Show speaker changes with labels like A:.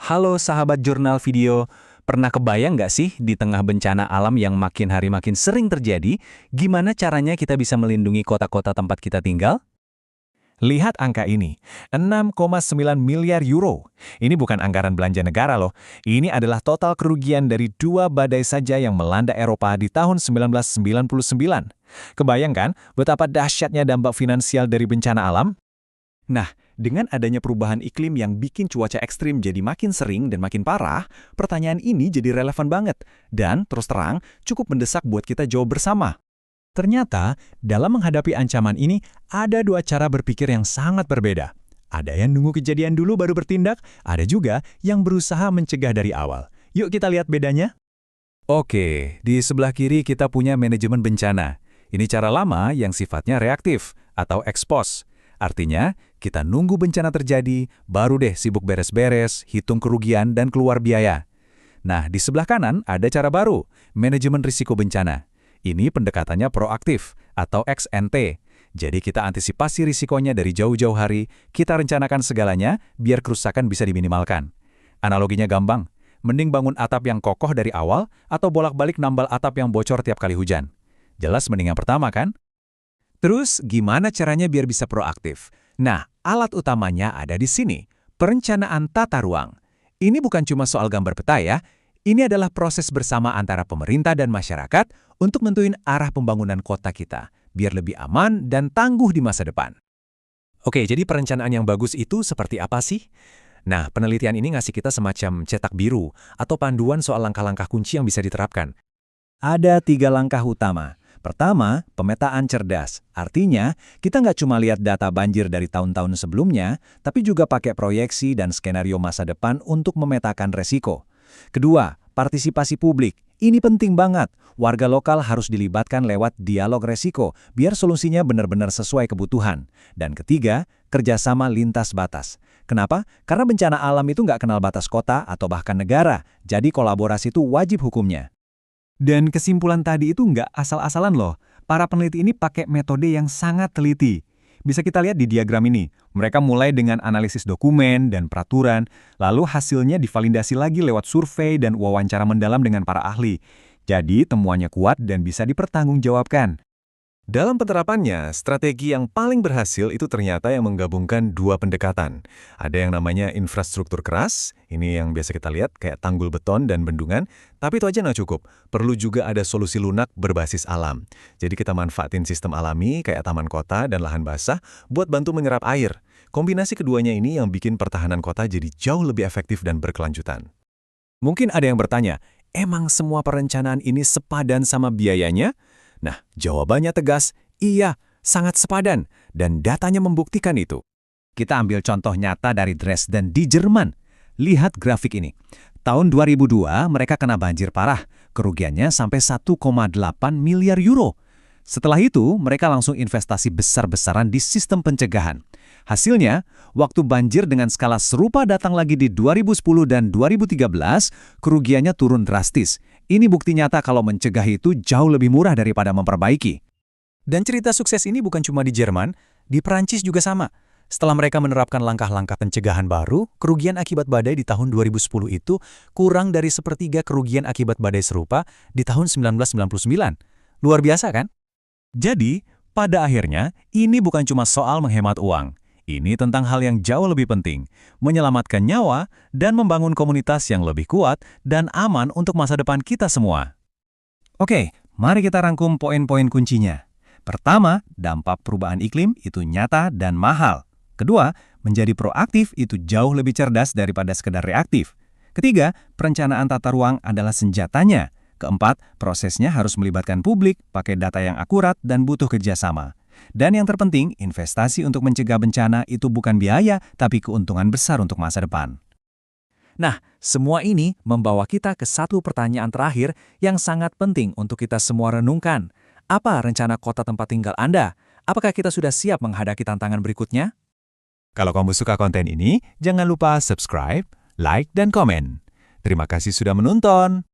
A: Halo sahabat jurnal video, pernah kebayang nggak sih di tengah bencana alam yang makin hari makin sering terjadi, gimana caranya kita bisa melindungi kota-kota tempat kita tinggal?
B: Lihat angka ini, 6,9 miliar euro. Ini bukan anggaran belanja negara loh. Ini adalah total kerugian dari 2 badai saja yang melanda Eropa di tahun 1999. Kebayangkan betapa dahsyatnya dampak finansial dari bencana alam?
A: Nah, dengan adanya perubahan iklim yang bikin cuaca ekstrim jadi makin sering dan makin parah, pertanyaan ini jadi relevan banget. Dan, terus terang, cukup mendesak buat kita jawab bersama. Ternyata, dalam menghadapi ancaman ini, ada dua cara berpikir yang sangat berbeda. Ada yang nunggu kejadian dulu baru bertindak, ada juga yang berusaha mencegah dari awal. Yuk kita lihat bedanya. Oke, di sebelah kiri kita punya manajemen bencana. Ini cara lama yang sifatnya reaktif atau ex post. Artinya, kita nunggu bencana terjadi, baru deh sibuk beres-beres, hitung kerugian, dan keluar biaya. Nah, di sebelah kanan ada cara baru, manajemen risiko bencana. Ini pendekatannya proaktif atau ex ante. Jadi kita antisipasi risikonya dari jauh-jauh hari, kita rencanakan segalanya biar kerusakan bisa diminimalkan. Analoginya gampang, mending bangun atap yang kokoh dari awal atau bolak-balik nambal atap yang bocor tiap kali hujan. Jelas mending yang pertama kan? Terus gimana caranya biar bisa proaktif? Nah, alat utamanya ada di sini, perencanaan tata ruang. Ini bukan cuma soal gambar peta ya, ini adalah proses bersama antara pemerintah dan masyarakat untuk menentuin arah pembangunan kota kita, biar lebih aman dan tangguh di masa depan. Oke, jadi perencanaan yang bagus itu seperti apa sih? Nah, penelitian ini ngasih kita semacam cetak biru atau panduan soal langkah-langkah kunci yang bisa diterapkan. Ada 3 langkah utama. Pertama, pemetaan cerdas. Artinya, kita nggak cuma lihat data banjir dari tahun-tahun sebelumnya, tapi juga pakai proyeksi dan skenario masa depan untuk memetakan resiko. Kedua, partisipasi publik. Ini penting banget. Warga lokal harus dilibatkan lewat dialog resiko, biar solusinya benar-benar sesuai kebutuhan. Dan ketiga, kerjasama lintas batas. Kenapa? Karena bencana alam itu nggak kenal batas kota atau bahkan negara, jadi kolaborasi itu wajib hukumnya. Dan kesimpulan tadi itu nggak asal-asalan loh. Para peneliti ini pakai metode yang sangat teliti. Bisa kita lihat di diagram ini. Mereka mulai dengan analisis dokumen dan peraturan, lalu hasilnya divalidasi lagi lewat survei dan wawancara mendalam dengan para ahli. Jadi temuannya kuat dan bisa dipertanggungjawabkan. Dalam penerapannya, strategi yang paling berhasil itu ternyata yang menggabungkan 2 pendekatan. Ada yang namanya infrastruktur keras, ini yang biasa kita lihat kayak tanggul beton dan bendungan, tapi itu aja nggak cukup. Perlu juga ada solusi lunak berbasis alam. Jadi kita manfaatin sistem alami kayak taman kota dan lahan basah buat bantu menyerap air. Kombinasi keduanya ini yang bikin pertahanan kota jadi jauh lebih efektif dan berkelanjutan. Mungkin ada yang bertanya, emang semua perencanaan ini sepadan sama biayanya? Nah, jawabannya tegas, iya, sangat sepadan, dan datanya membuktikan itu. Kita ambil contoh nyata dari Dresden di Jerman. Lihat grafik ini. Tahun 2002, mereka kena banjir parah, kerugiannya sampai 1,8 miliar euro. Setelah itu, mereka langsung investasi besar-besaran di sistem pencegahan. Hasilnya, waktu banjir dengan skala serupa datang lagi di 2010 dan 2013, kerugiannya turun drastis. Ini bukti nyata kalau mencegah itu jauh lebih murah daripada memperbaiki. Dan cerita sukses ini bukan cuma di Jerman, di Perancis juga sama. Setelah mereka menerapkan langkah-langkah pencegahan baru, kerugian akibat badai di tahun 2010 itu kurang dari sepertiga kerugian akibat badai serupa di tahun 1999. Luar biasa kan? Jadi, pada akhirnya, ini bukan cuma soal menghemat uang. Ini tentang hal yang jauh lebih penting, menyelamatkan nyawa dan membangun komunitas yang lebih kuat dan aman untuk masa depan kita semua. Oke, mari kita rangkum poin-poin kuncinya. Pertama, dampak perubahan iklim itu nyata dan mahal. Kedua, menjadi proaktif itu jauh lebih cerdas daripada sekedar reaktif. Ketiga, perencanaan tata ruang adalah senjatanya. Keempat, prosesnya harus melibatkan publik, pakai data yang akurat, dan butuh kerjasama. Dan yang terpenting, investasi untuk mencegah bencana itu bukan biaya, tapi keuntungan besar untuk masa depan. Nah, semua ini membawa kita ke satu pertanyaan terakhir yang sangat penting untuk kita semua renungkan. Apa rencana kota tempat tinggal Anda? Apakah kita sudah siap menghadapi tantangan berikutnya? Kalau kamu suka konten ini, jangan lupa subscribe, like, dan komen. Terima kasih sudah menonton.